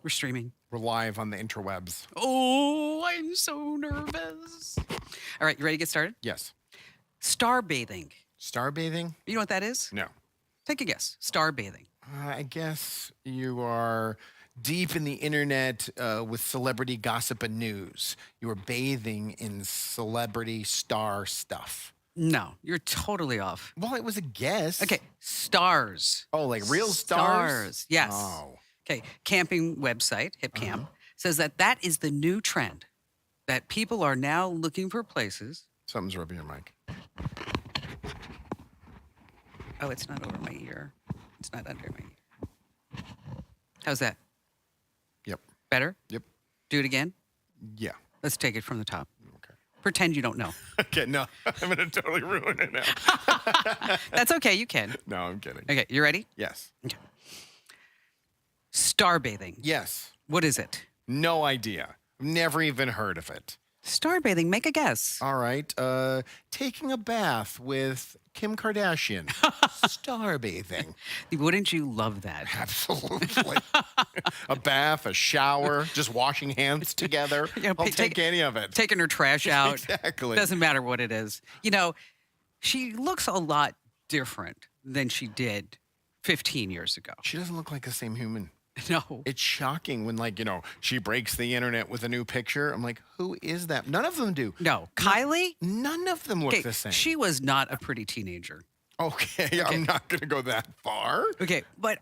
We're streaming. We're live on the interwebs. Oh, I'm so nervous. All right, you ready to get started? Yes. Star bathing. Star bathing? You know what that is? No. Take a guess. Star bathing. I guess you are deep in the internet with celebrity gossip and news. You are bathing in celebrity star stuff. No, you're totally off. Well, it was a guess. Okay, stars. Oh, like real stars? Stars, yes. Oh. Okay, camping website, HipCamp, says that is the new trend, that people are now looking for places. Something's rubbing your mic. Oh, it's not over my ear. It's not under my ear. How's that? Yep. Better? Yep. Do it again? Yeah. Let's take it from the top. Okay. Pretend you don't know. Okay, no. I'm going to totally ruin it now. That's okay, you can. No, I'm kidding. Okay, you ready? Yes. Okay. Star bathing. Yes. What is it? No idea. Never even heard of it. Star bathing, make a guess. All right. Taking a bath with Kim Kardashian. Star bathing. Wouldn't you love that? Absolutely. A bath, a shower, just washing hands together. Yeah, I'll take any of it. Taking her trash out. Exactly. Doesn't matter what it is. You know, she looks a lot different than she did 15 years ago. She doesn't look like the same human. No. It's shocking when, like, she breaks the internet with a new picture. I'm like, who is that? None of them do. No. Kylie? None of them look Okay, the same. she was not a pretty teenager. Okay, I'm not going to go that far. Okay, but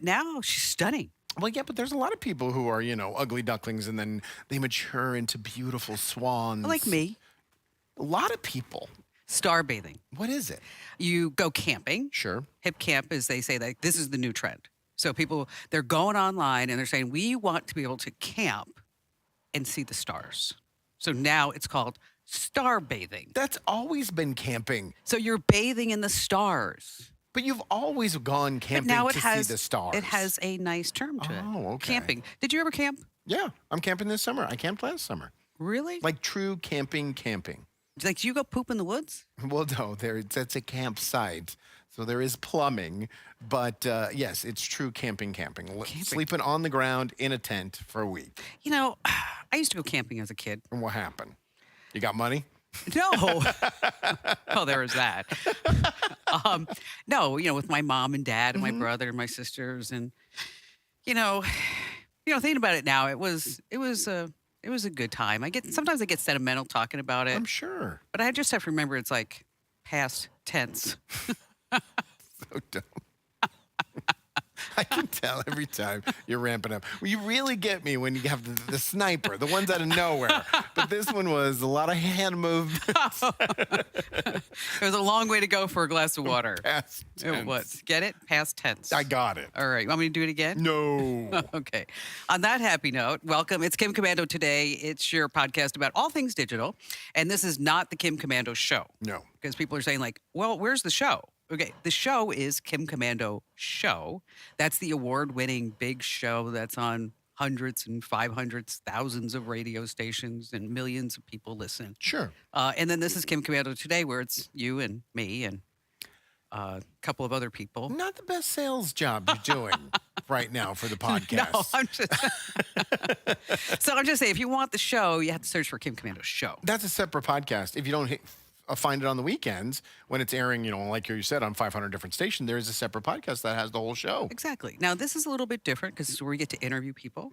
now she's stunning. Well, yeah, but there's a lot of people who are, ugly ducklings and then they mature into beautiful swans. Like me. A lot of people. Star bathing. What is it? You go camping. Sure. Hip camp is, they say that this is the new trend. So people, they're going online and they're saying, we want to be able to camp and see the stars. So now it's called star bathing. That's always been camping. So you're bathing in the stars. But you've always gone camping But now to see the stars. It has a nice term to it. Oh, okay. Camping. Did you ever camp? Yeah, I'm camping this summer. I camped last summer. Really? Like true camping. Like, do you go poop in the woods? Well, no, that's a campsite. So there is plumbing. But yes, it's true camping. Sleeping on the ground in a tent for a week. I used to go camping as a kid. And what happened? You got money? No. Oh, there was that. No, with my mom and dad and my brother and my sisters, and thinking about it now, it was a good time. Sometimes I get sentimental talking about it. I'm sure. But I just have to remember it's like past tense. So dumb. I can tell every time you're ramping up. Well, you really get me when you have the sniper, the ones out of nowhere. But this one was a lot of hand movements. It was a long way to go for a glass of water. Past tense. It was. Get it? Past tense. I got it. All right. You want me to do it again? No. Okay. On that happy note, welcome. It's Kim Commando Today. It's your podcast about all things digital. And this is not the Kim Commando Show. No. Because people are saying, like, well, where's the show? Okay, the show is Kim Commando Show. That's the award-winning big show that's on hundreds and 500s, thousands of radio stations, and millions of people listen. Sure. And then this is Kim Commando Today, where it's you and me and a couple of other people. Not the best sales job you're doing right now for the podcast. No, I'm just saying, if you want the show, you have to search for Kim Commando Show. That's a separate podcast. If you don't find it on the weekends when it's airing, like you said, on 500 different stations, there is a separate podcast that has the whole show. Exactly. Now, this is a little bit different because this is where we get to interview people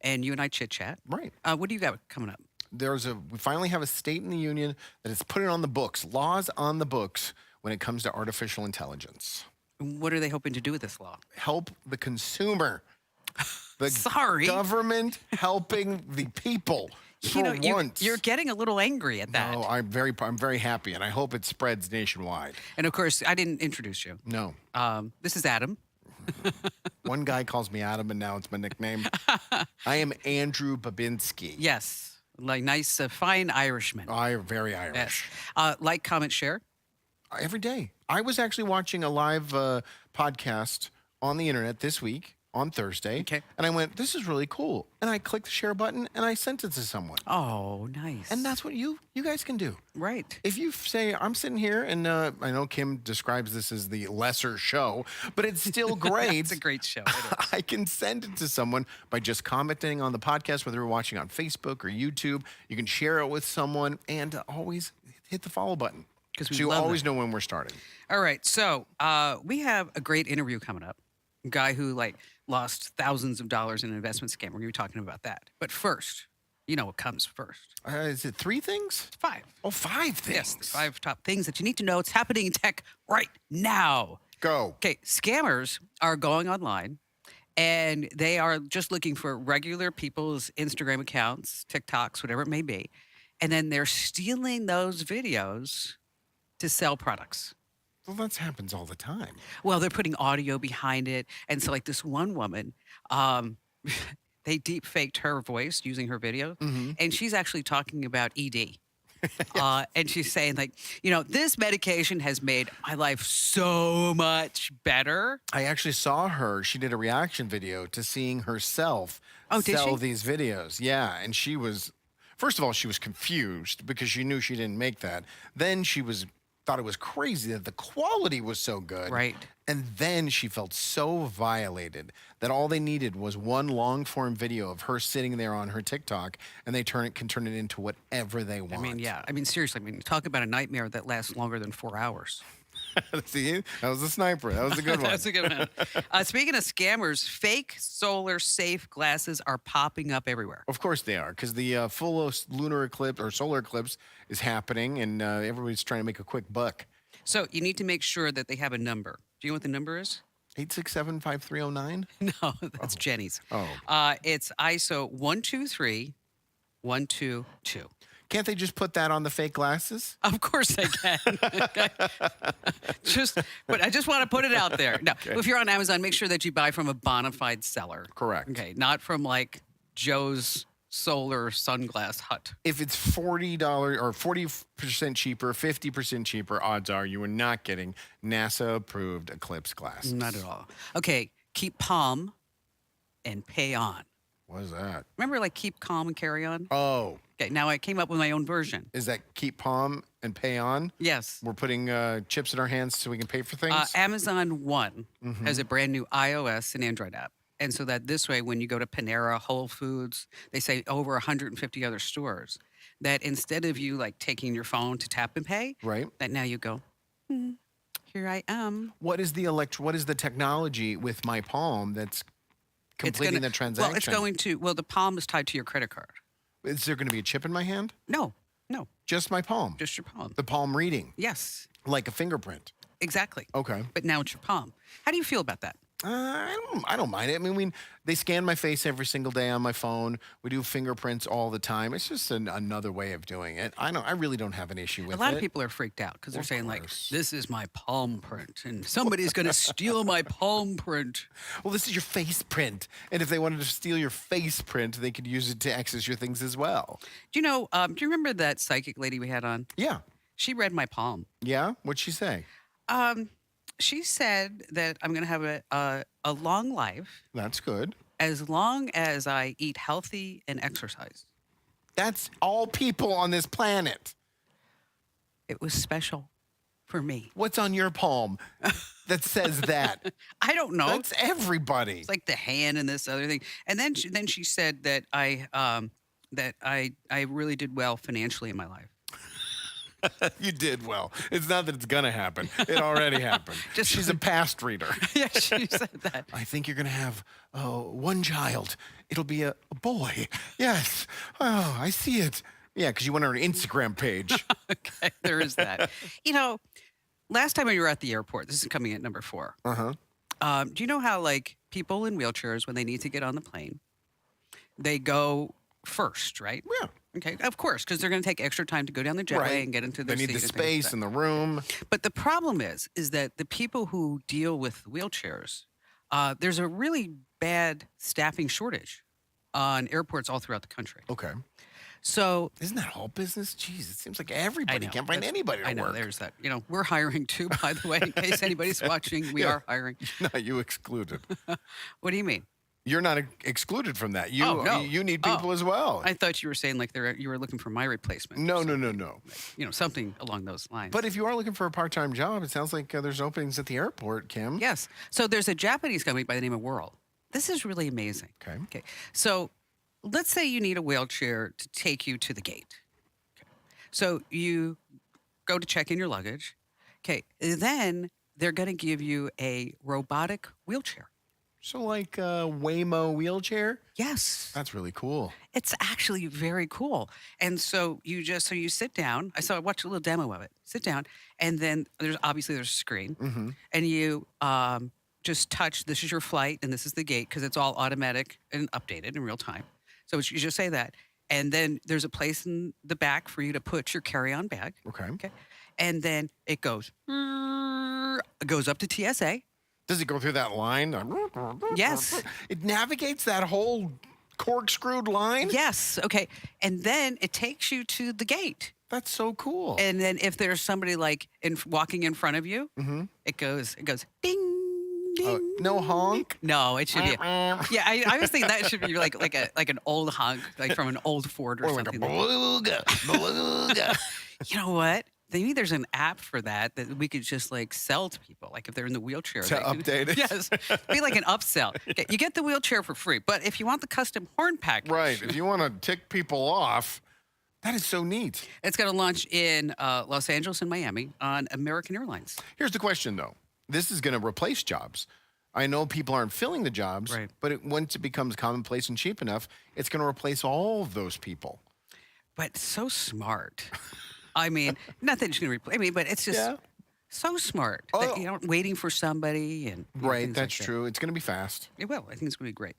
and you and I chit-chat. Right. What do you got coming up? We finally have a state in the union that is putting on the books, laws on the books when it comes to artificial intelligence. What are they hoping to do with this law? Help the consumer. The Sorry. government helping the people. You're getting a little angry at that. No, I'm very happy, and I hope it spreads nationwide. And of course, I didn't introduce you. No. This is Adam. One guy calls me Adam, and now it's my nickname. I am Andrew Babinski. Yes. Like nice, fine Irishman. I am very Irish. Yes. Like, comment, share. Every day. I was actually watching a live podcast on the internet this week on Thursday. Okay. And I went, this is really cool. And I clicked the share button and I sent it to someone. Oh, nice. And that's what you guys can do. right. If you say, I'm sitting here, and I know Kim describes this as the lesser show, but it's still great. It's a great show. It is. I can send it to someone by just commenting on the podcast, whether you're watching on Facebook or YouTube. You can share it with someone, and always hit the follow button. 'Cause we So you love always that. know when we're starting. All right. So we have a great interview coming up. A guy who like lost thousands of dollars in an investment scam. We're going to be talking about that. But first, you know what comes first? Is it 3 things? 5. Oh, 5 things. Yes, the 5 top things that you need to know. It's happening in tech right now. Go. Okay, scammers are going online and they are just looking for regular people's Instagram accounts, TikToks, whatever it may be. And then they're stealing those videos to sell products. Well, that happens all the time. Well, they're putting audio behind it. And so, like this one woman, they deep faked her voice using her video. And she's actually talking about ED. And she's saying, like, this medication has made my life so much better. I actually saw her. She did a reaction video to seeing herself Oh, did sell she? these videos. Yeah. And she was, first of all, she was confused because she knew she didn't make that. Then she thought it was crazy that the quality was so good. Right. And then she felt so violated that all they needed was one long form video of her sitting there on her TikTok, and they can turn it into whatever they want. I mean, yeah. I mean, seriously. I mean, talk about a nightmare that lasts longer than 4 hours. See, that was a sniper. That was a good one. That's a good one. Speaking of scammers, fake solar safe glasses are popping up everywhere. Of course they are, because the full lunar eclipse or solar eclipse is happening, and everybody's trying to make a quick buck. So you need to make sure that they have a number. Do you know what the number is? 867-5309? No, that's Jenny's. Oh. It's ISO 123122. Can't they just put that on the fake glasses? Of course they can. Okay. But I just want to put it out there. No, if you're on Amazon, make sure that you buy from a bona fide seller. Correct. Okay, not from like Joe's Solar Sunglass Hut. If it's $40 or 40% cheaper, 50% cheaper, odds are you are not getting NASA-approved eclipse glasses. Not at all. Okay, keep calm and pay on. What is that? Remember, like, keep calm and carry on? Oh, Okay, now I came up with my own version. is that keep palm and pay on? Yes. We're putting chips in our hands so we can pay for things? Amazon One has a brand new iOS and Android app. And so that this way, when you go to Panera, Whole Foods, they say over 150 other stores, that instead of you like taking your phone to tap and pay, Right. that now you go, here I am. What is the technology with my palm that's completing the transaction? Well, it's going to, the palm is tied to your credit card. Is there going to be a chip in my hand? No, Just my palm. just your palm. The palm reading, Yes, like a fingerprint. exactly. Okay. But now it's your palm. How do you feel about that? I don't mind it. I mean, they scan my face every single day on my phone. We do fingerprints all the time. It's just another way of doing it. I really don't have an issue with it. A lot of people are freaked out because they're Of saying like, course. this is my palm print and somebody's going to steal my palm print. Well, this is your face print, and if they wanted to steal your face print, they could use it to access your things as well. Do you remember that psychic lady we had on? Yeah. She read my palm. Yeah. What'd she say? She said that I'm going to have a long life That's good. as long as I eat healthy and exercise. That's all people on this planet. It was special for me. What's on your palm that says that? I don't know. That's everybody. It's like the hand and this other thing. And then she said that I really did well financially in my life. You did well. It's not that it's going to happen. It already happened. She's a past reader. Yeah, she said that. I think you're going to have one child. It'll be a boy. Yes. Oh, I see it. Yeah, because you went on her Instagram page. Okay, there is that. Last time we were at the airport, this is coming at number 4. Uh-huh. Do you know how like people in wheelchairs, when they need to get on the plane, they go first, right? Yeah. Okay, of course, because they're going to take extra time to go down the jetway Right. and get into their They need seat the and things like space that. and the room. But the problem is that the people who deal with wheelchairs, there's a really bad staffing shortage on airports all throughout the country. Okay. So Isn't that all business? Jeez, it seems like I everybody know. can't find anybody I to know. work. There's that. We're hiring too, by the way, in case anybody's watching. We Yeah. are hiring. Not you excluded. What do you mean? You're not excluded from that. Oh, You no. you need Oh, people as well. I thought you were saying like you were looking for my replacement. No, no, no, no. Something along those lines. But if you are looking for a part-time job, it sounds like there's openings at the airport, Kim. Yes. So there's a Japanese company by the name of Whirl. This is really amazing. Okay. Okay. So let's say you need a wheelchair to take you to the gate. So you go to check in your luggage. Okay. Then they're going to give you a robotic wheelchair. So like a Waymo wheelchair? Yes. That's really cool. It's actually very cool. And so you sit down. I watched a little demo of it. Sit down, and then there's a screen, and you just touch. This is your flight, and this is the gate because it's all automatic and updated in real time. So you just say that, and then there's a place in the back for you to put your carry-on bag. Okay. Okay, and then it goes up to TSA. Does it go through that line? Yes. It navigates that whole corkscrewed line? Yes. Okay. And then it takes you to the gate. That's so cool. And then if there's somebody like walking in front of you, it goes ding, ding. No honk? No, it should be. Yeah, I was thinking that should be like an old honk, like from an old Ford or Or like a something. beluga. Beluga. You know what? Maybe there's an app for that we could just like sell to people, like if they're in the wheelchair. To update it? Yes, be like an upsell. Okay, you get the wheelchair for free, but if you want the custom horn package, Right. If you want to tick people off, that is so neat. it's going to launch in Los Angeles and Miami on American Airlines. Here's the question, though. This is going to replace jobs. I know people aren't filling the jobs, Right. but once it becomes commonplace and cheap enough, it's going to replace all of those people. But so smart. I mean, not that it's going to replace. I mean, but it's just Yeah. so smart. Oh. That, waiting for somebody and Right. things That's like that. true. It's going to be fast. It will. I think it's going to be great.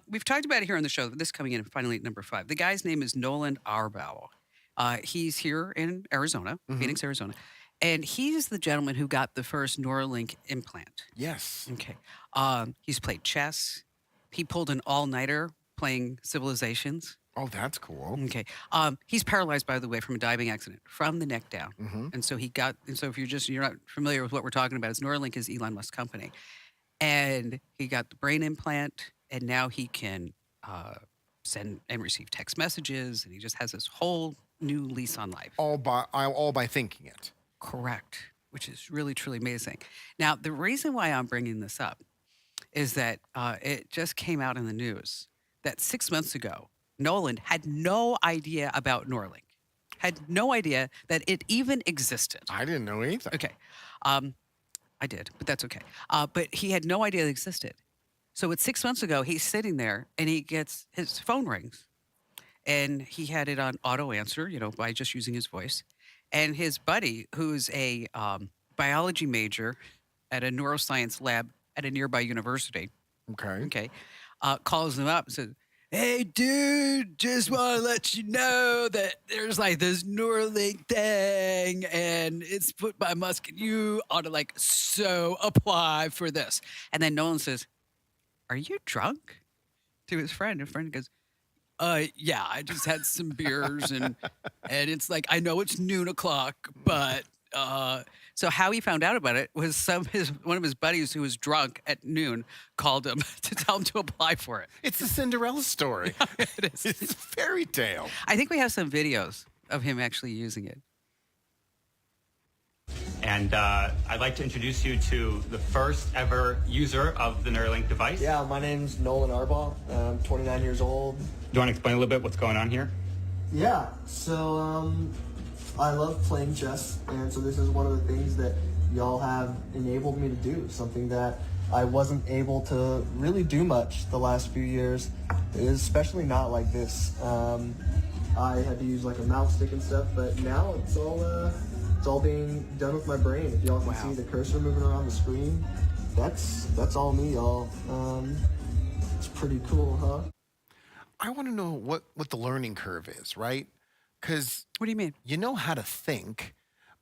We've talked about it here on the show. This coming in finally at number 5. The guy's name is Nolan Arbau. He's here in Arizona, Phoenix, Arizona. And he's the gentleman who got the first Neuralink implant. Yes. Okay. He's played chess. He pulled an all-nighter playing Civilizations. Oh, that's cool. Okay. He's paralyzed, by the way, from a diving accident from the neck down. And so if you're not familiar with what we're talking about, Neuralink is Elon Musk's company. And he got the brain implant, and now he can send and receive text messages, and he just has this whole new lease on life. All by thinking it. Correct, which is really, truly amazing. Now, the reason why I'm bringing this up is that it just came out in the news that 6 months ago, Nolan had no idea about Neuralink, had no idea that it even existed. I didn't know either. Okay. I did, but that's okay. But he had no idea it existed. So it's 6 months ago, he's sitting there and his phone rings, and he had it on auto answer, by just using his voice. And his buddy, who's a biology major at a neuroscience lab at a nearby university, Okay. calls him up and says, "Hey, dude, just want to let you know that there's like this Neuralink thing, and it's put by Musk, and you ought to so apply for this." And then Nolan says, "Are you drunk?" to his friend. And friend goes, "Yeah, I just had some beers, and it's like, I know it's noon o'clock, but." So how he found out about it was one of his buddies who was drunk at noon called him to tell him to apply for it. It's the Cinderella story. It is. It's fairy tale. I think we have some videos of him actually using it. And I'd like to introduce you to the first ever user of the Neuralink device. Yeah, my name's Nolan Arbaugh. I'm 29 years old. Do you want to explain a little bit what's going on here? Yeah, so I love playing chess, and so this is one of the things that y'all have enabled me to do, something that I wasn't able to really do much the last few years, especially not like this. I had to use like a mouse stick and stuff, but now it's all being done with my brain. If y'all can see the cursor moving around the screen, that's all me, y'all. It's pretty cool, huh? I want to know what the learning curve is, right? Because What do you mean? you know how to think,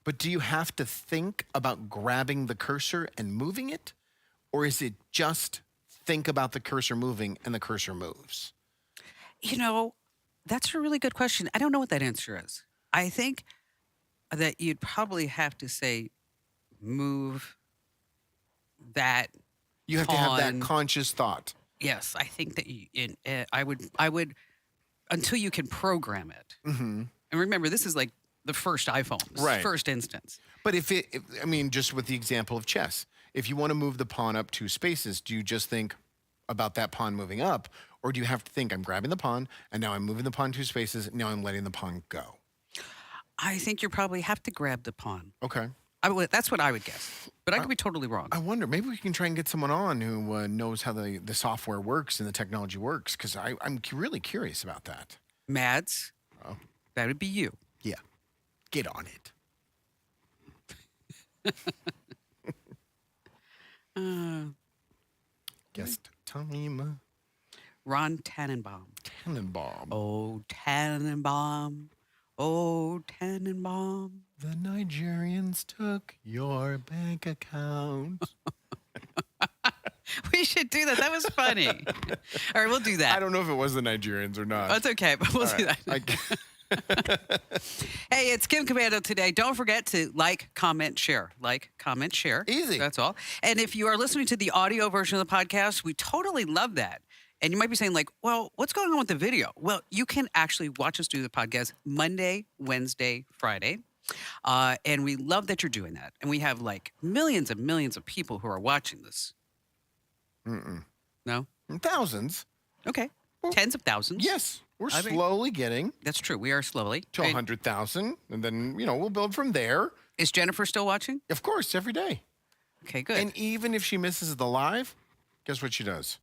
but do you have to think about grabbing the cursor and moving it? Or is it just think about the cursor moving and the cursor moves? That's a really good question. I don't know what that answer is. I think that you'd probably have to say move that You have to have that pawn. conscious thought. Yes, I think that I would until you can program it. Mm-hmm. And remember, this is like the first iPhone, Right. first instance. But I mean, just with the example of chess, if you want to move the pawn up 2 spaces, do you just think about that pawn moving up? Or do you have to think, I'm grabbing the pawn, and now I'm moving the pawn 2 spaces, and now I'm letting the pawn go? I think you probably have to grab the pawn. Okay. That's what I would guess, but I could be totally wrong. I wonder, maybe we can try and get someone on who knows how the software works and the technology works, because I'm really curious about that. Mads, Oh. that would be you. Yeah. Get on it. Guest time. Ron Tannenbaum. Tannenbaum. Oh, Tannenbaum. Oh, Tannenbaum. The Nigerians took your bank account. We should do that. That was funny. All right, we'll do that. I don't know if it was the Nigerians or not. That's okay, but we'll All do right. that. Hey, it's Kim Commando today. Don't forget to like, comment, share. Like, comment, share. Easy. That's all. And if you are listening to the audio version of the podcast, we totally love that. And you might be saying, like, well, what's going on with the video? Well, you can actually watch us do the podcast Monday, Wednesday, Friday. And we love that you're doing that. And we have like millions and millions of people who are watching this. Mm-mm. No? Thousands. Okay. Tens of thousands. Yes. We're I mean- slowly getting That's true. We are slowly. to 100,000. And then, we'll build from there. Is Jennifer still watching? Of course, every day. Okay, good. And even if she misses the live, guess what she does?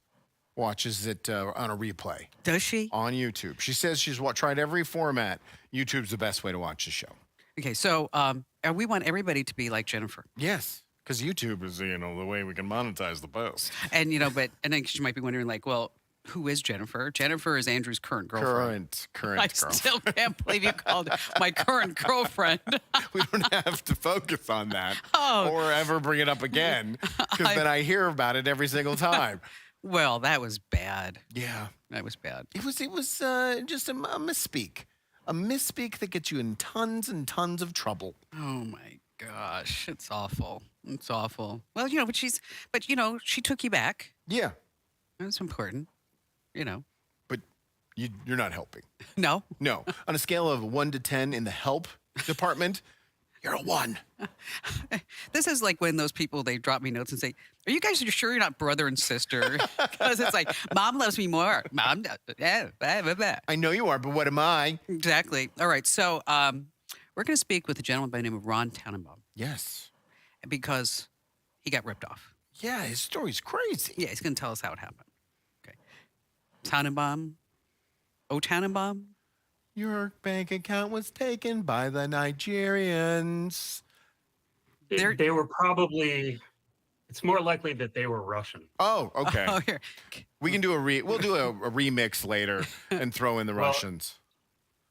Watches it on a replay Does she? on YouTube. She says she's tried every format. YouTube's the best way to watch the show. Okay, so we want everybody to be like Jennifer. Yes, because YouTube is, the way we can monetize the post. And, but I think she might be wondering, like, well, who is Jennifer? Jennifer is Andrew's current girlfriend. Current I girl. still can't believe you called her my current girlfriend. We don't have to focus on that Oh. or ever bring it up again, because then I hear about it every single time. Well, that was bad. Yeah, That was bad. it was just a misspeak, that gets you in tons and tons of trouble. Oh my gosh, it's awful. It's awful. Well, but she took you back. Yeah, That's important. but you're not helping. No. No, on a scale of 1 to 10 in the help department, you're a 1. This is like when those people, they drop me notes and say, are you guys sure you're not brother and sister? Because it's like, mom loves me more. Mom, yeah, blah, blah, blah. I know you are, but what am I? Exactly. All right. So we're going to speak with a gentleman by the name of Ron Tannenbaum Yes. because he got ripped off. Yeah, his story's crazy. Yeah, he's going to tell us how it happened. Okay. Tannenbaum. Oh, Tannenbaum. Your bank account was taken by the Nigerians. They're- They were probably. It's more likely that they were Russian. Oh, okay. Oh, here. We can do we'll do a remix later and throw in the Well- Russians.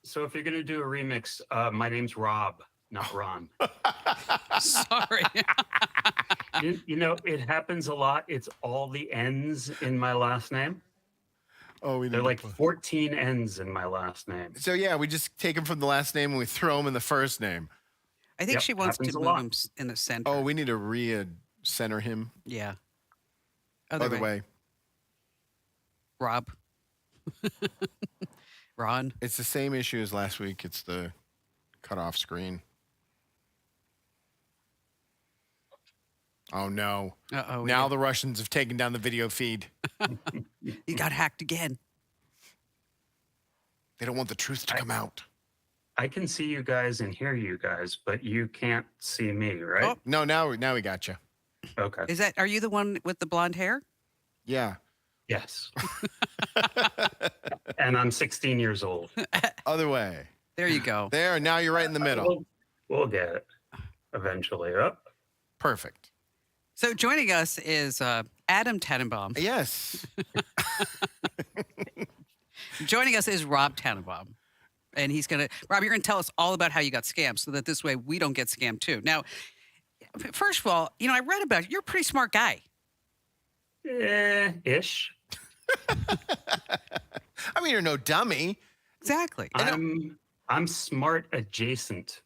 So if you're gonna do a remix, my name's Rob, not Ron. Sorry. It happens a lot. It's all the N's in my last name. Oh, we There are need like to put- 14 N's in my last name. So yeah, we just take them from the last name and we throw them in the first name. I think Yep, she wants to happens a move lot. him in the center. Oh, we need to center him. Yeah. Other way. Rob. Ron. It's the same issue as last week. It's the cut off screen. Oh no. Uh-oh. Now the Russians have taken down the video feed. You got hacked again. They don't want the truth to come out. I can see you guys and hear you guys, but you can't see me, right? Oh. No, now we got you. Okay. Are you the one with the blonde hair? Yeah. Yes. And I'm 16 years old. Other way. There you go. There. Now you're right in the middle. We'll get it eventually. Up. Perfect. So joining us is Adam Tannenbaum. Yes. Joining us is Rob Tannenbaum. And Rob, you're going to tell us all about how you got scammed so that this way we don't get scammed too. Now, first of all, I read about you. You're a pretty smart guy. Ish. I mean, you're no dummy. Exactly. I'm smart adjacent.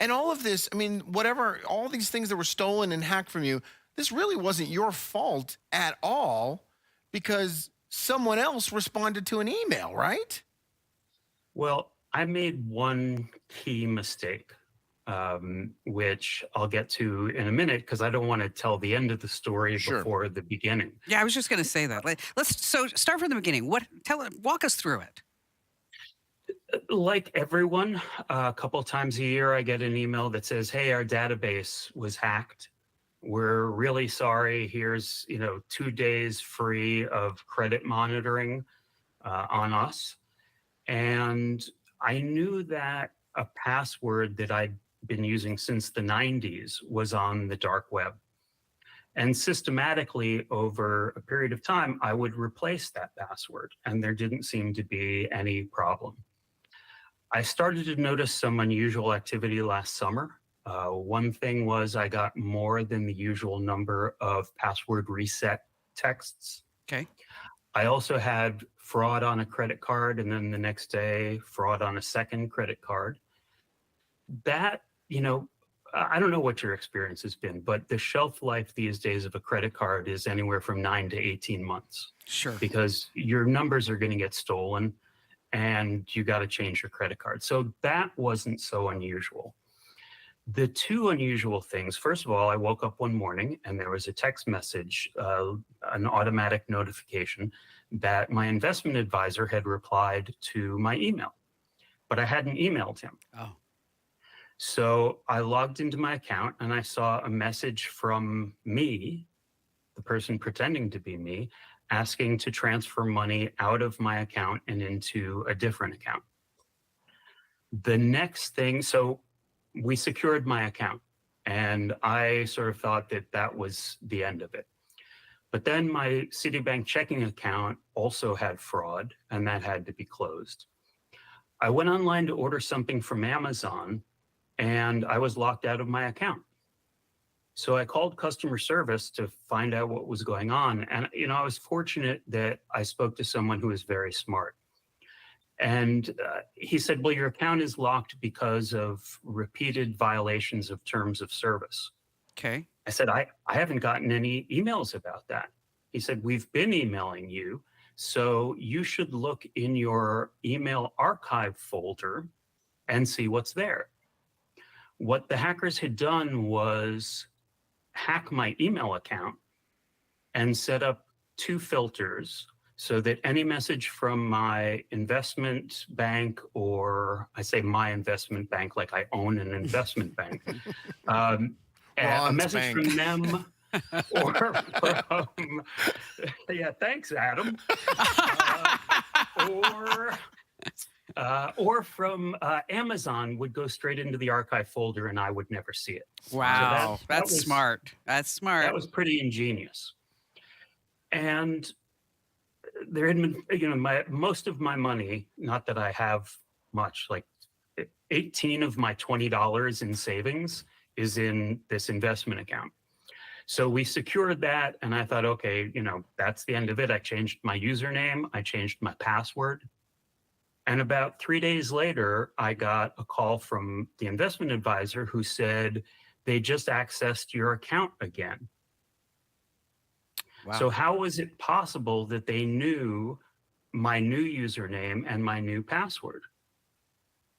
And all of this, I mean, whatever, all these things that were stolen and hacked from you, this really wasn't your fault at all because someone else responded to an email, right? Well, I made one key mistake, which I'll get to in a minute because I don't want to tell the end of the story Sure. before the beginning. Yeah, I was just going to say that. Let's start from the beginning. Walk us through it. Like everyone, a couple times a year, I get an email that says, "Hey, our database was hacked. We're really sorry. Here's 2 days free of credit monitoring on us." And I knew that a password that I'd been using since the 90s was on the dark web. And systematically, over a period of time, I would replace that password, and there didn't seem to be any problem. I started to notice some unusual activity last summer. One thing was I got more than the usual number of password reset texts. Okay. I also had fraud on a credit card, and then the next day, fraud on a second credit card. That, I don't know what your experience has been, but the shelf life these days of a credit card is anywhere from 9 to 18 months Sure. because your numbers are going to get stolen and you got to change your credit card. So that wasn't so unusual. The two unusual things, first of all, I woke up one morning and there was a text message, an automatic notification that my investment advisor had replied to my email, but I hadn't emailed him. Oh. So I logged into my account and I saw a message from me, the person pretending to be me, asking to transfer money out of my account and into a different account. The next thing, so we secured my account and I sort of thought that that was the end of it. But then my Citibank checking account also had fraud and that had to be closed. I went online to order something from Amazon and I was locked out of my account. So I called customer service to find out what was going on. And, I was fortunate that I spoke to someone who was very smart. And he said, well, your account is locked because of repeated violations of terms of service. Okay. I said, I haven't gotten any emails about that. He said, we've been emailing you. So you should look in your email archive folder and see what's there. What the hackers had done was hack my email account and set up two filters so that any message from my investment bank, or I say my investment bank like I own an investment bank, a message from them or from, yeah, thanks, Adam, or from Amazon would go straight into the archive folder and I would never see it. Wow. So That's smart. That's smart. That was pretty ingenious. And there had been, most of my money, not that I have much, like 18 of my $20 in savings is in this investment account. So we secured that and I thought, okay, that's the end of it. I changed my username. I changed my password. And about 3 days later, I got a call from the investment advisor who said they just accessed your account again. Wow. So how was it possible that they knew my new username and my new password?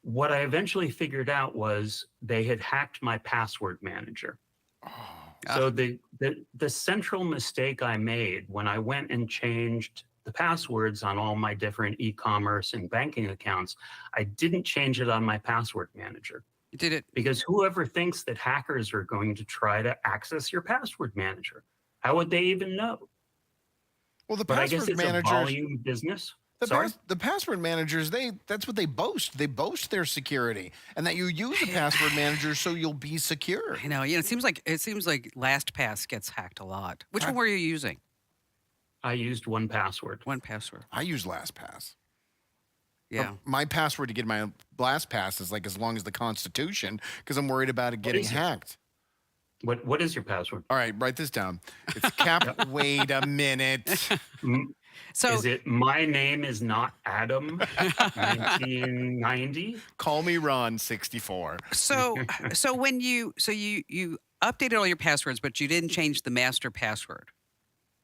What I eventually figured out was they had hacked my password manager. So the central mistake I made when I went and changed the passwords on all my different e-commerce and banking accounts, I didn't change it on my password manager. You did it. Because whoever thinks that hackers are going to try to access your password manager, how would they even know? Well, the But I guess password it's a managers, volume business. the password managers, that's what they boast. They boast their security and that you use a password manager so you'll be secure. I know. Yeah, it seems like LastPass gets hacked a lot. Which one were you using? I used 1Password. 1Password. I use LastPass. Yeah. My password to get my LastPass is like as long as the Constitution because I'm worried about it getting hacked. What is your password? All right, write this down. It's cap. Wait a minute. So Is it my name is not Adam 1990? Call me Ron 64. so so when you updated all your passwords, but you didn't change the master password.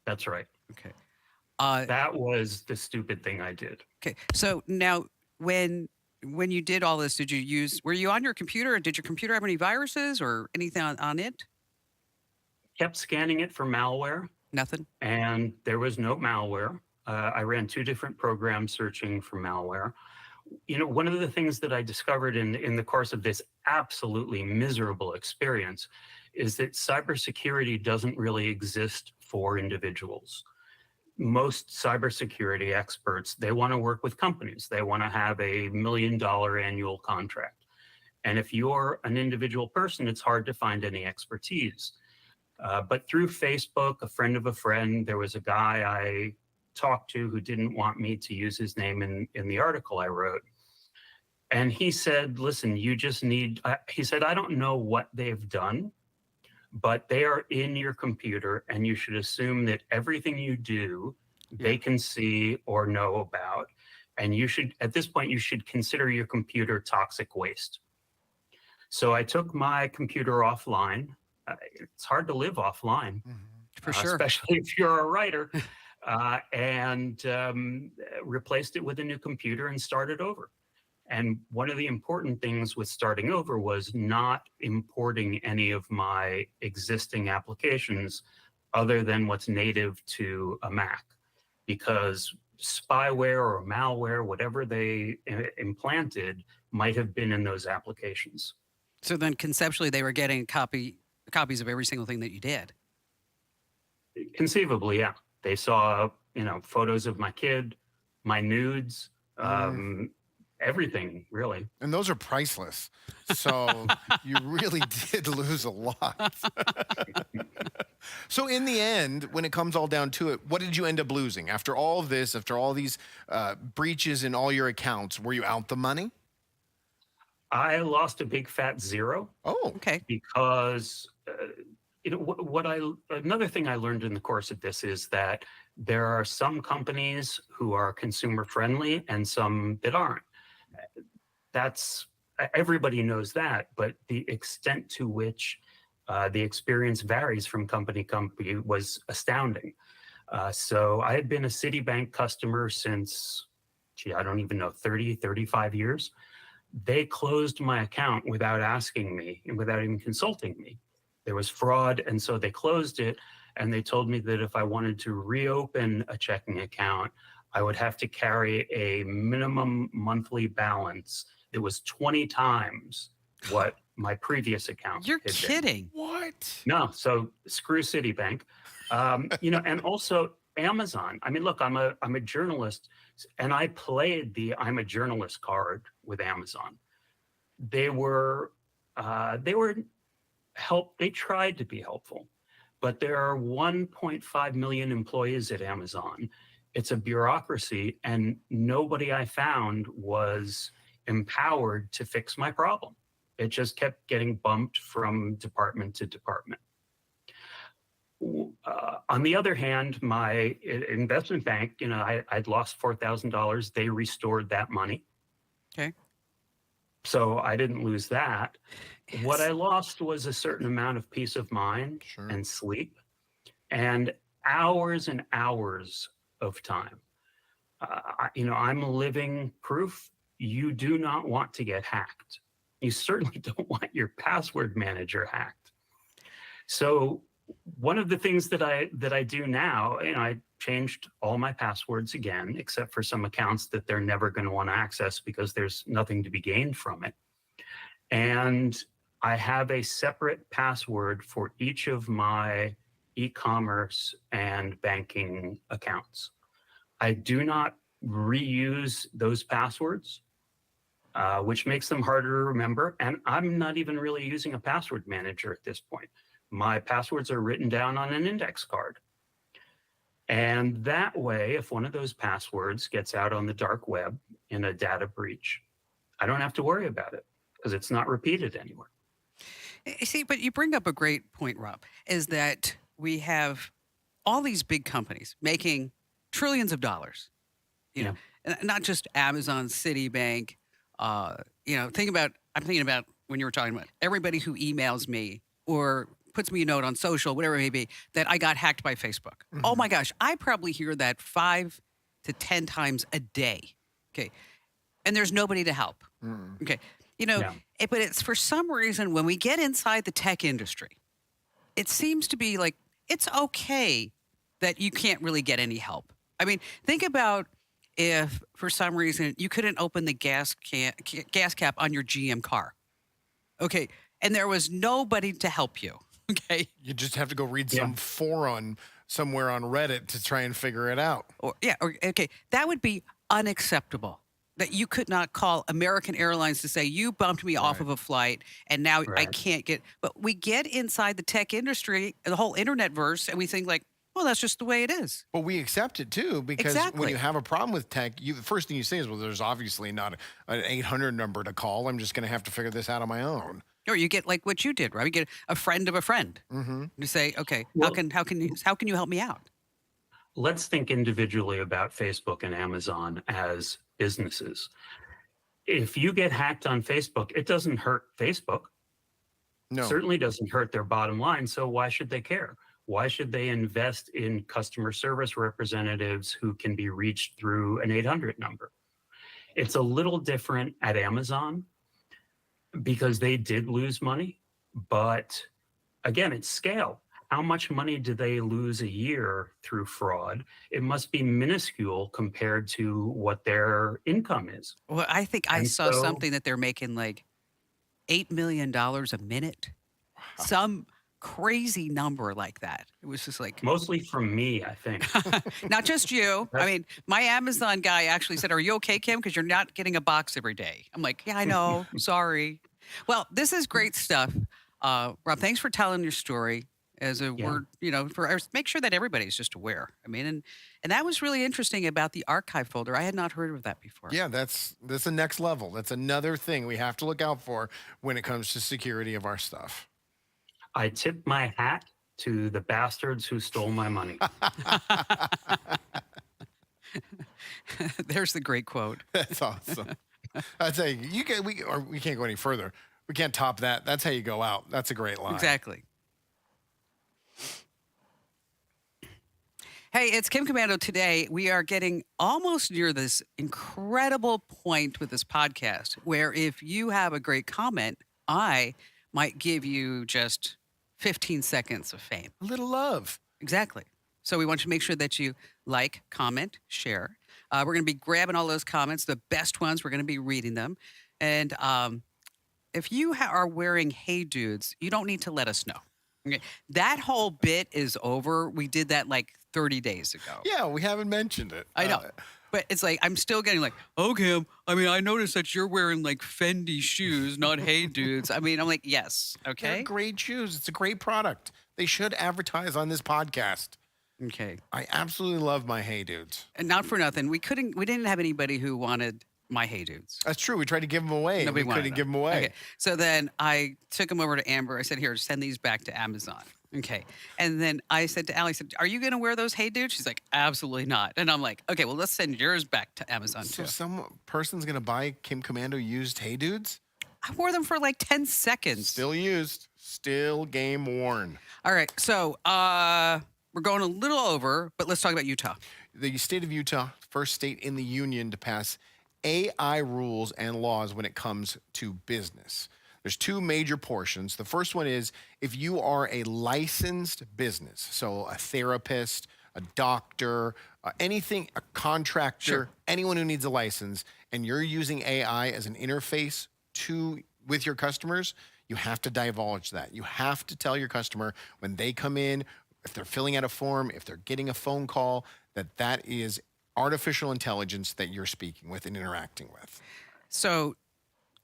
That's right. Okay. Uh, That was the stupid thing I did. okay. So now when you did all this, were you on your computer? Did your computer have any viruses or anything on it? Kept scanning it for malware, Nothing. and there was no malware. I ran 2 different programs searching for malware. You know, one of the things that I discovered in the course of this absolutely miserable experience is that cybersecurity doesn't really exist for individuals. Most cybersecurity experts, they want to work with companies. They want to have a $1 million annual contract. And if you're an individual person, it's hard to find any expertise. But through Facebook, a friend of a friend, there was a guy I talked to who didn't want me to use his name in the article I wrote. And he said, listen, you just need, he said, I don't know what they've done, but they are in your computer and you should assume that everything you do, they can see or know about. And you should, at this point, you should consider your computer toxic waste. So I took my computer offline. It's hard to live offline, For sure. especially if you're a writer, and replaced it with a new computer and started over. And one of the important things with starting over was not importing any of my existing applications other than what's native to a Mac, because spyware or malware, whatever they implanted, might have been in those applications. So then conceptually, they were getting copies of every single thing that you did. Conceivably, yeah. They saw, photos of my kid, my nudes, everything, really. And those are priceless. So you really did lose a lot. So in the end, when it comes all down to it, what did you end up losing? After all of this, after all these breaches in all your accounts, were you out the money? I lost a big fat zero. Oh, Okay. Because another thing I learned in the course of this is that there are some companies who are consumer friendly and some that aren't. That's everybody knows that, but the extent to which the experience varies from company to company was astounding. So I had been a Citibank customer since, I don't even know, 30, 35 years. They closed my account without asking me and without even consulting me. There was fraud, and so they closed it, and they told me that if I wanted to reopen a checking account, I would have to carry a minimum monthly balance that was 20 times what my previous account You're had been. kidding. what? No, so screw Citibank. And also Amazon. I mean, look, I'm a journalist, and I played the I'm a journalist card with Amazon. They tried to be helpful, but there are 1.5 million employees at Amazon. It's a bureaucracy, and nobody I found was empowered to fix my problem. It just kept getting bumped from department to department. On the other hand, my investment bank, I'd lost $4,000. They restored that money. Okay. So I didn't lose that. Yes. What I lost was a certain amount of peace of mind and sleep and hours of time. I'm living proof you do not want to get hacked. You certainly don't want your password manager hacked. So one of the things that I do now, I changed all my passwords again, except for some accounts that they're never going to want to access because there's nothing to be gained from it. And I have a separate password for each of my e-commerce and banking accounts. I do not reuse those passwords, which makes them harder to remember. And I'm not even really using a password manager at this point. My passwords are written down on an index card. And that way, if one of those passwords gets out on the dark web in a data breach, I don't have to worry about it because it's not repeated anywhere. See, but you bring up a great point, Rob, is that we have all these big companies making trillions of dollars. You Yeah. know, and not just Amazon, Citibank. I'm thinking about when you were talking about everybody who emails me or puts me a note on social, whatever it may be, that I got hacked by Facebook. Oh my gosh, I probably hear that 5 to 10 times a day. Okay. And there's nobody to help. Okay. Yeah. But it's for some reason when we get inside the tech industry, it seems to be like it's okay that you can't really get any help. I mean, think about if for some reason you couldn't open the gas cap on your GM car. Okay. And there was nobody to help you. Okay. You just have to go read some forum somewhere on Reddit to try and figure it out. Okay. That would be unacceptable. That you could not call American Airlines to say, you bumped me off of a flight and now I Right. can't get. But we get inside the tech industry, the whole internet verse, and we think like, well, that's just the way it is. But we accept it too, because when Exactly. you have a problem with tech, the first thing you say is, well, there's obviously not an 800 number to call. I'm just going to have to figure this out on my own. Or you get like what you did, right? You get a friend of a friend. You say, okay, Well- how can you help me out? Let's think individually about Facebook and Amazon as businesses. If you get hacked on Facebook, it doesn't hurt Facebook. No. Certainly doesn't hurt their bottom line. So why should they care? Why should they invest in customer service representatives who can be reached through an 800 number? It's a little different at Amazon because they did lose money, but again, it's scale. How much money do they lose a year through fraud? It must be minuscule compared to what their income is. Well, I think I And saw so- something that they're making like $8 million a minute. Some crazy number like that. It was just like, Mostly from me, I think. not just you. I mean, my Amazon guy actually said, are you okay, Kim? Because you're not getting a box every day. I'm like, yeah, I know. Sorry. Well, this is great stuff. Rob, thanks for telling your story as a word, make sure that everybody's just aware. I mean, and that was really interesting about the archive folder. I had not heard of that before. Yeah, that's the next level. That's another thing we have to look out for when it comes to security of our stuff. I tip my hat to the bastards who stole my money. There's the great quote. That's awesome. I'd say we can't go any further. We can't top that. That's how you go out. That's a great line. Exactly. Hey, it's Kim Commando. Today, we are getting almost near this incredible point with this podcast where if you have a great comment, I might give you just 15 seconds of fame. A little love. Exactly. So we want you to make sure that you like, comment, share. We're going to be grabbing all those comments, the best ones. We're going to be reading them. And if you are wearing Hey Dudes, you don't need to let us know. Okay. That whole bit is over. We did that like 30 days ago. Yeah, we haven't mentioned it. I know. But it's like, I'm still getting like, okay, I mean, I noticed that you're wearing like Fendi shoes, not Hey Dudes. I mean, I'm like, yes. They're Okay. great shoes. It's a great product. They should advertise on this podcast. Okay. I absolutely love my Hey Dudes. And not for nothing. We didn't have anybody who wanted my Hey Dudes. That's true. We tried to give them away. Nobody We wanted couldn't give them away. Okay. So then I took them over to Amber. I said, here, send these back to Amazon. Okay. And then I said to Allie, I said, are you going to wear those Hey Dudes? She's like, absolutely not. And I'm like, okay, well, let's send yours back to Amazon So too. some person's going to buy Kim Commando used Hey Dudes? I wore them for like 10 seconds. Still used. Still game worn. All right. So we're going a little over, but let's talk about Utah. The state of Utah, first state in the union to pass AI rules and laws when it comes to business. There's two major portions. The first one is if you are a licensed business, so a therapist, a doctor, anything, a contractor, Sure. anyone who needs a license, and you're using AI as an interface with your customers, you have to divulge that. You have to tell your customer when they come in, if they're filling out a form, if they're getting a phone call, that is artificial intelligence that you're speaking with and interacting with. So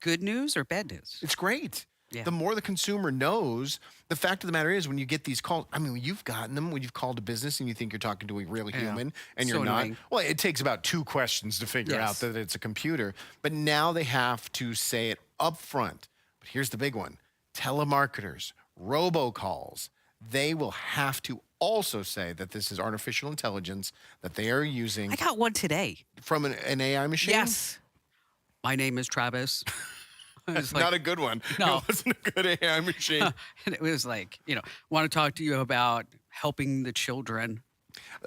good news or bad news? It's great. Yeah. The more the consumer knows, the fact of the matter is when you get these calls, I mean, you've gotten them when you've called a business and you think you're talking to a real human and So you're not. annoying. Well, it takes about 2 questions to figure out Yes. that it's a computer. But now they have to say it up front. But here's the big one. Telemarketers, robocalls, they will have to also say that this is artificial intelligence that they are using I got one today. from an AI machine. Yes. My name is Travis. I was Not a good one. No. It wasn't a good AI machine. and it was like, want to talk to you about helping the children.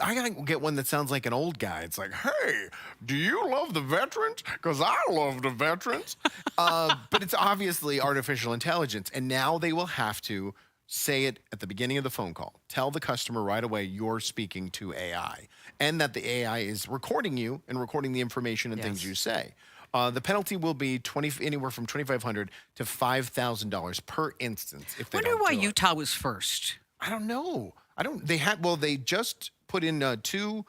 I gotta get one that sounds like an old guy. It's like, hey, do you love the veterans? Because I love the veterans. But it's obviously artificial intelligence. And now they will have to say it at the beginning of the phone call. Tell the customer right away you're speaking to AI and that the AI is recording you and recording the information and things Yes. you say. The penalty will be anywhere from $2,500 to $5,000 per instance if they Wonder don't why do it. Utah was first. I don't know. They just put in two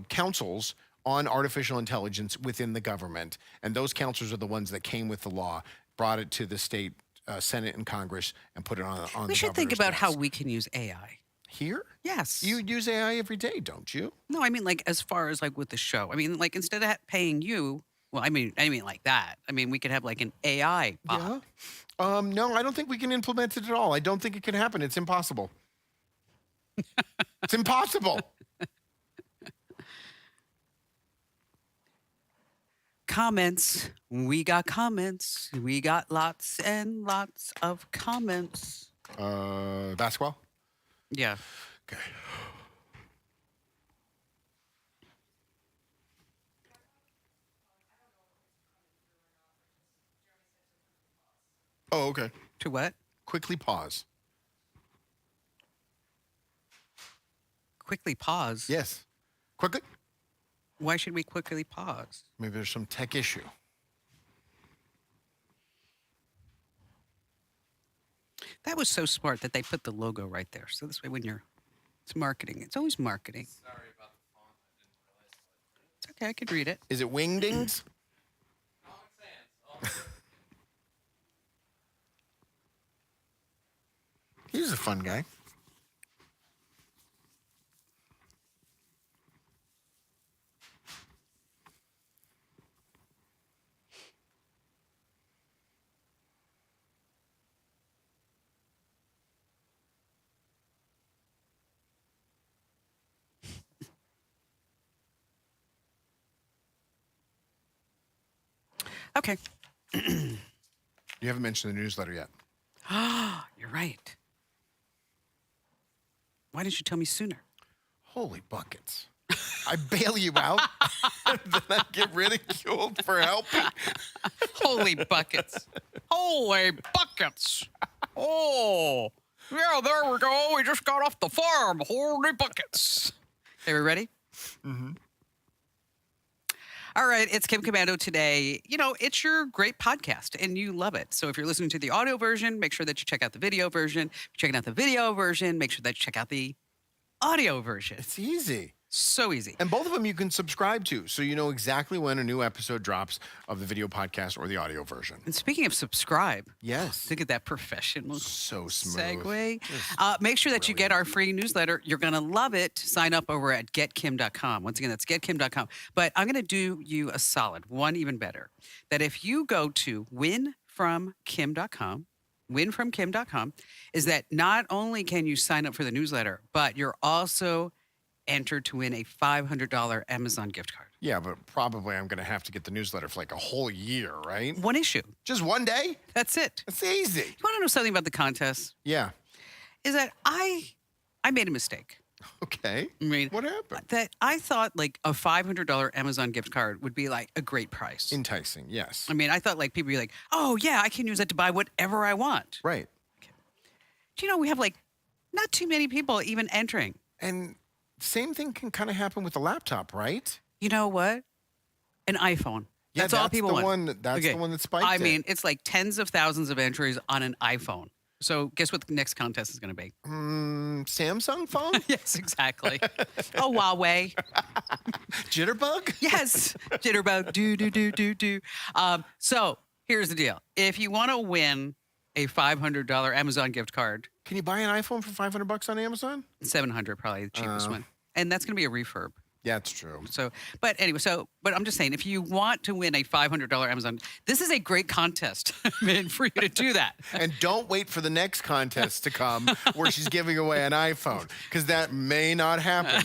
councils on artificial intelligence within the government. And those councils are the ones that came with the law, brought it to the state Senate and Congress, and put it on We the should think governor's about how desk. we can use AI. Here? Yes. You use AI every day, don't you? No, I mean like as far as like with the show. I mean like instead of paying you, well, I mean like that. I mean we could have like an AI bot. Yeah. No, I don't think we can implement it at all. I don't think it can happen. It's impossible. It's impossible. Comments. We got comments. We got lots and lots of comments. Basketball? Yeah. Okay. Oh, okay. To what? Quickly pause. Quickly pause. Yes. Quickly. Why should we quickly pause? Maybe there's some tech issue. That was so smart that they put the logo right there. So this way when it's marketing. It's always marketing. Sorry about the font. I didn't realize. It's okay. I could read it. Is it wingdings? Comic Sans. Oh, He's a fun guy. Okay. You haven't mentioned the newsletter yet. You're right. Why didn't you tell me sooner? Holy buckets. I bail you out, then I get ridiculed for helping. Holy buckets. Holy buckets. Oh. Yeah, there we go. We just got off the farm. Holy buckets. Okay, we ready? Mm-hmm. All right, it's Kim Commando today. It's your great podcast and you love it. So if you're listening to the audio version, make sure that you check out the video version. If you're checking out the video version, make sure that you check out the audio version. It's easy. So easy. And both of them you can subscribe to, so you know exactly when a new episode drops of the video podcast or the audio version. And speaking of subscribe, Yes. look at that professional So smooth. segue. Just Make sure that you get our free newsletter. You're going to love it. Sign up over at getkim.com. Once again, that's getkim.com. But I'm going to do you a solid, one even better, that if you go to winfromkim.com, winfromkim.com, is that not only can you sign up for the newsletter, but you're also entered to win a $500 Amazon gift card. Yeah, but probably I'm going to have to get the newsletter for like a whole year, right? One issue. Just one day? That's it. It's easy. You want to know something about the contest? Yeah. Is that I made a mistake. Okay. I mean, What happened? that I thought like a $500 Amazon gift card would be like a great price. Enticing, yes. I mean, I thought like people would be like, oh yeah, I can use that to buy whatever I want. Right. Do you know we have like not too many people even entering? And same thing can kind of happen with the laptop, right? You know what? An iPhone. Yeah, That's all people the want. one. That's Okay. the one that spiked I it. mean, it's like tens of thousands of entries on an iPhone. So guess what the next contest is going to be? Samsung phone? Yes, exactly. Oh, Huawei. Jitterbug? Yes. Jitterbug. Do. So here's the deal. If you want to win a $500 Amazon gift card, Can you buy an iPhone for $500 on Amazon? 700 probably the cheapest one. And that's going to be a refurb. Yeah, it's true. So, but anyway, but I'm just saying, if you want to win a $500 Amazon, this is a great contest, I mean, for you to do that. And don't wait for the next contest to come where she's giving away an iPhone, because that may not happen.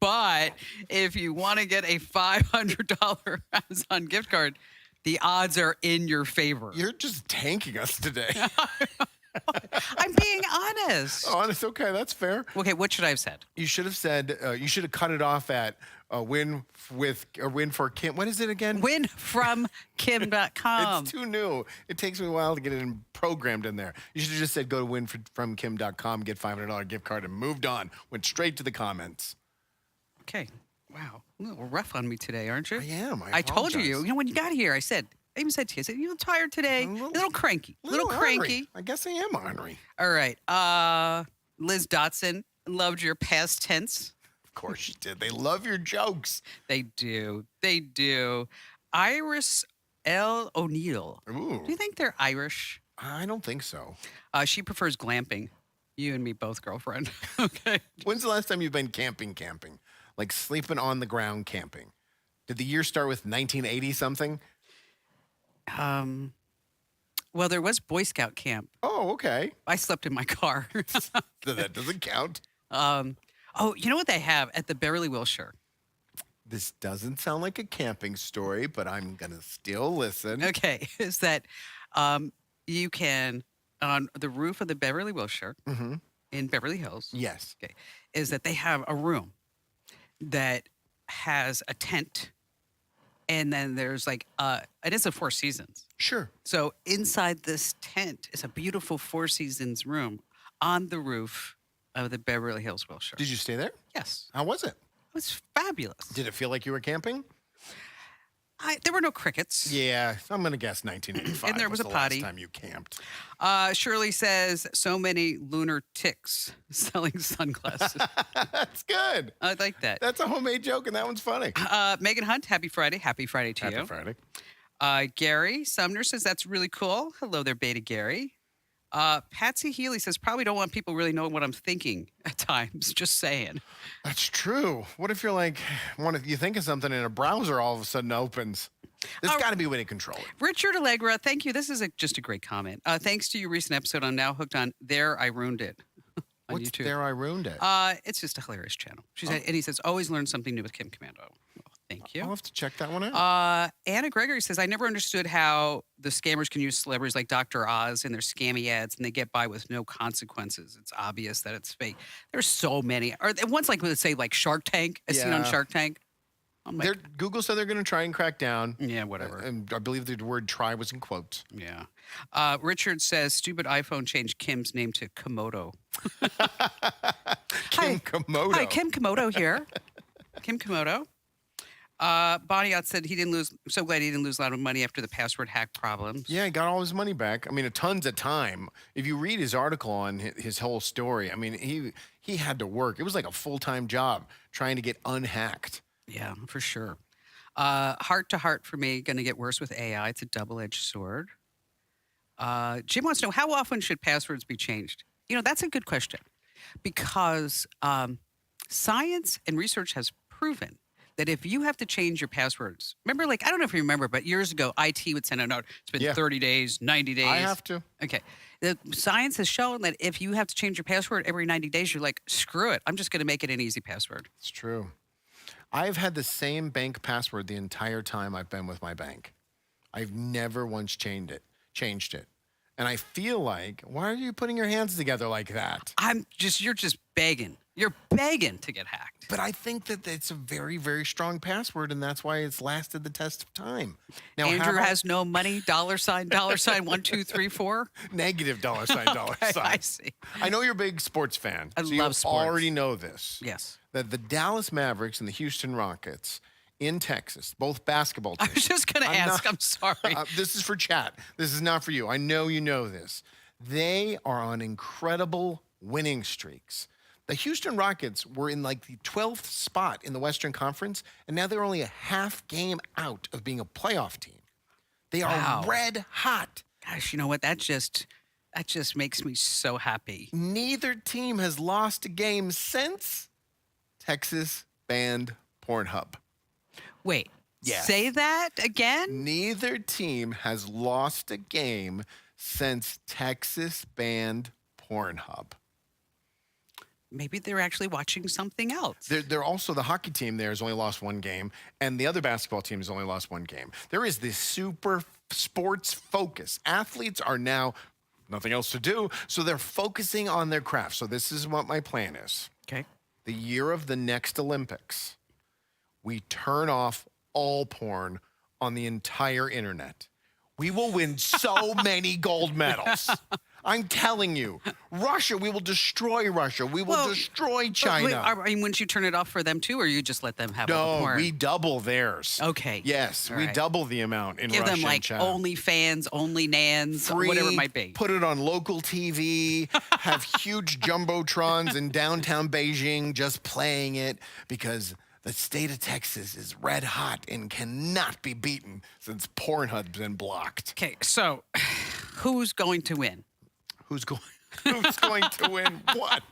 But if you want to get a $500 Amazon gift card, the odds are in your favor. You're just tanking us today. I'm being honest. Oh, it's okay. That's fair. Okay, what should I have said? You should have said, you should have cut it off at a win for Kim. What is it again? Winfromkim.com. It's too new. It takes me a while to get it programmed in there. You should have just said, go to winfromkim.com, get $500 gift card, and moved on. Went straight to the comments. Okay. Wow. A little rough on me today, aren't you? I am. I told you. apologize. You know, when you got here, I even said to you, I said, you're tired today. I'm A little cranky. A little ornery. cranky. I guess I am ornery. All right. Liz Dotson loved your past tense. Of course she did. They love your jokes. They do. They do. Iris L. O'Neill. Ooh. Do you think they're Irish? I don't think so. She prefers glamping. You and me both, girlfriend. Okay. When's the last time you've been camping? Like sleeping on the ground camping? Did the year start with 1980 something? Well, there was Boy Scout camp. Oh, okay. I slept in my car. That doesn't count. Oh, you know what they have at the Beverly Wilshire? This doesn't sound like a camping story, but I'm going to still listen. Okay, is that you can, on the roof of the Beverly Wilshire in Beverly Hills, Yes. okay, is that they have a room that has a tent, and then there's like, and it's a Four Seasons. Sure. So inside this tent is a beautiful Four Seasons room on the roof of the Beverly Hills Wilshire. Did you stay there? Yes, How was it? it was fabulous. Did it feel like you were camping? There were no crickets. Yeah, I'm going to guess 1985. And there was a the potty. last time you camped. Shirley says, so many lunar ticks selling sunglasses. That's good. I like that. That's a homemade joke, and that one's funny. Megan Hunt, happy Friday. Happy Friday to Happy you. Friday. Gary Sumner says, that's really cool. Hello there, Beta Gary. Patsy Healy says, probably don't want people really knowing what I'm thinking at times. Just saying. That's true. What if you're like, you think of something and a browser all of a sudden opens? There's got to be a way to control it. Richard Allegra, thank you. This is just a great comment. Thanks to your recent episode on Now Hooked on There I Ruined It on What's YouTube. there I ruined it? It's just a hilarious channel. And he says, always learn something new with Kim Commando. Well, thank you. I'll have to check that one out. Anna Gregory says, I never understood how the scammers can use celebrities like Dr. Oz in their scammy ads and they get by with no consequences. It's obvious that it's fake. There's so many. Or one's like, let's say, like Shark Tank, as seen on Yeah. Shark Tank. I'm like, Google said they're going to try and crack down. yeah, whatever. And I believe the word try was in quotes. Yeah. Richard says, stupid iPhone changed Kim's name to Komodo. Kim Komodo. Hi, Kim Komodo here. Kim Komodo. Boniot said he didn't lose. So glad he didn't lose a lot of money after the password hack problems. Yeah, he got all his money back. I mean, tons of time. If you read his article on his whole story, I mean, he had to work. It was like a full-time job trying to get unhacked. Yeah, for sure. Heart to heart for me, going to get worse with AI. It's a double-edged sword. Jim wants to know, how often should passwords be changed? You know, that's a good question because science and research has proven that if you have to change your passwords, remember, like, I don't know if you remember, but years ago, IT would send a note. It's been 30 days, 90 days. I have to. Okay. The science has shown that if you have to change your password every 90 days, you're like, screw it. I'm just going to make it an easy password. It's true. I've had the same bank password the entire time I've been with my bank. I've never once changed it. And I feel like, why are you putting your hands together like that? You're just begging. You're begging to get hacked. But I think that it's a very, very strong password, and that's why it's lasted the test of time. Now, Andrew has no money, $$, $1, $2, $3, $4. negative $sign. I see. I know you're a big sports fan. I so love you sports. already know this. Yes. That the Dallas Mavericks and the Houston Rockets in Texas, both basketball I teams. was just going to ask. I'm sorry. This is for chat. This is not for you. I know you know this. They are on incredible winning streaks. The Houston Rockets were in like the 12th spot in the Western Conference, and now they're only a half game out of being a playoff team. They are Wow. red hot. Gosh, you know what? That just makes me so happy. Neither team has lost a game since Texas banned Pornhub. Wait, Yes. say that again? Neither team has lost a game since Texas banned Pornhub. Maybe they're actually watching something else. They're also, the hockey team there has only lost one game, and the other basketball team has only lost one game. There is this super sports focus. Athletes are now nothing else to do, so they're focusing on their craft. So this is what my plan is. Okay. The year of the next Olympics, we turn off all porn on the entire internet. We will win so many gold medals. I'm telling you, Russia, we will destroy Russia. We will destroy China. Wait, I mean, wouldn't you turn it off for them too, or you just let them have all the No, porn? we double theirs. Okay. Yes, All we right. double the amount in Give Russia them like and China. OnlyFans, OnlyNans, Free, whatever it might be. Put it on local TV, have huge jumbotrons in downtown Beijing just playing it because the state of Texas is red hot and cannot be beaten since Pornhub's been blocked. Okay, so who's going to win? Who's going to win what?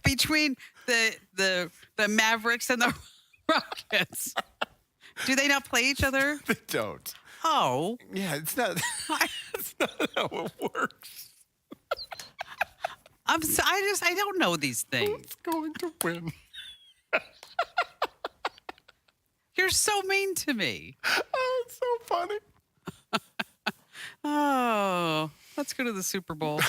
Between the Mavericks and the Rockets. Do they not play each other? They don't. Oh. Yeah, it's not how it works. I don't know these things. Who's going to win? You're so mean to me. Oh, it's so funny. Oh, let's go to the Super Bowl.